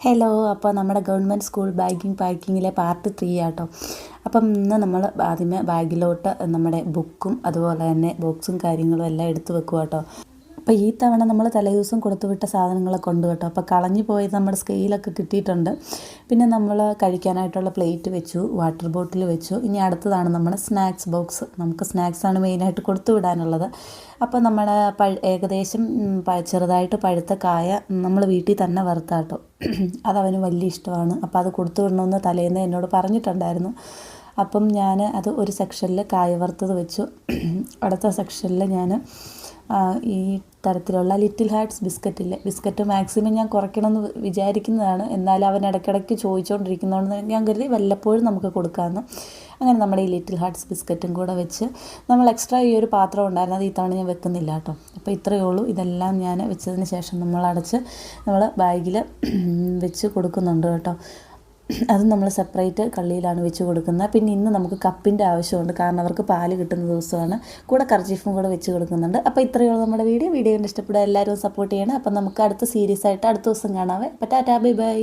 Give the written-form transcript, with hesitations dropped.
Hello. അപ്പോൾ നമ്മുടെ government school പാക്കിങ്ങിലെ part 3 ആട്ടോ. അപ്പം ഇന്ന് നമ്മൾ ആദ്യമേ ബാഗിലോട്ട് നമ്മുടെ ബുക്കും അതുപോലെ തന്നെ ബോക്സും കാര്യങ്ങളും എല്ലാം എടുത്തു വെക്കുക കേട്ടോ. അപ്പോൾ ഈ തവണ നമ്മൾ തലേദിവസം കൊടുത്തുവിട്ട സാധനങ്ങളൊക്കെ ഉണ്ട് കേട്ടോ. അപ്പോൾ കളഞ്ഞു പോയത് നമ്മുടെ സ്കെയിലൊക്കെ കിട്ടിയിട്ടുണ്ട്. പിന്നെ നമ്മൾ കഴിക്കാനായിട്ടുള്ള പ്ലേറ്റ് വെച്ചു, വാട്ടർ ബോട്ടിൽ വെച്ചു. ഇനി അടുത്തതാണ് നമ്മുടെ സ്നാക്സ് ബോക്സ്. നമുക്ക് സ്നാക്സാണ് മെയിനായിട്ട് കൊടുത്തു വിടാനുള്ളത്. അപ്പോൾ നമ്മുടെ ഏകദേശം ചെറുതായിട്ട് പഴുത്ത കായ നമ്മൾ വീട്ടിൽ തന്നെ വറുത്താട്ടോ. അതവന് വലിയ ഇഷ്ടമാണ്. അപ്പോൾ അത് കൊടുത്തു വിടണമെന്ന് തലേന്ന് എന്നോട് പറഞ്ഞിട്ടുണ്ടായിരുന്നു. അപ്പം ഞാൻ അത് ഒരു സെക്ഷനിൽ കായ വറുത്തത് വെച്ചു. അടുത്ത സെക്ഷനിൽ ഞാൻ ഈ തരത്തിലുള്ള ലിറ്റിൽ ഹാർട്ട്സ് ബിസ്ക്കറ്റ് മാക്സിമം ഞാൻ കുറയ്ക്കണമെന്ന് വിചാരിക്കുന്നതാണ്. എന്നാലും അവൻ ഇടയ്ക്കിടയ്ക്ക് ചോദിച്ചുകൊണ്ടിരിക്കുന്നതുകൊണ്ട് ഞാൻ കരുതി വല്ലപ്പോഴും നമുക്ക് കൊടുക്കാമെന്ന്. അങ്ങനെ നമ്മുടെ ഈ ലിറ്റിൽ ഹാർട്ട്സ് ബിസ്ക്കറ്റും കൂടെ വെച്ച് നമ്മൾ എക്സ്ട്രാ ഈ ഒരു പാത്രം ഉണ്ടായിരുന്നു, അത് ഈ തവണ ഞാൻ വെക്കുന്നില്ല കേട്ടോ. അപ്പോൾ ഇത്രയേ ഉള്ളൂ. ഇതെല്ലാം ഞാൻ വെച്ചതിന് ശേഷം നമ്മൾ ബാഗിൽ വെച്ച് കൊടുക്കുന്നുണ്ട് കേട്ടോ. അത് നമ്മൾ സെപ്പറേറ്റ് കള്ളിയിലാണ് വെച്ച് കൊടുക്കുന്നത്. പിന്നെ ഇന്ന് നമുക്ക് കപ്പിൻ്റെ ആവശ്യമുണ്ട്, കാരണം അവർക്ക് പാല് കിട്ടുന്ന ദിവസമാണ്. കൂടെ കർച്ചീഫും കൂടെ വെച്ച് കൊടുക്കുന്നുണ്ട്. അപ്പോൾ ഇത്രയേ ഉള്ളൂ നമ്മുടെ വീഡിയോ കണ്ട് ഇഷ്ടപ്പെടുക. എല്ലാവരും സപ്പോർട്ട് ചെയ്യണം. അപ്പം നമുക്ക് അടുത്ത സീരീസ് ആയിട്ട് അടുത്ത ദിവസം കാണാവേ. അപ്പോൾ ടാറ്റാ, ബൈ ബൈ.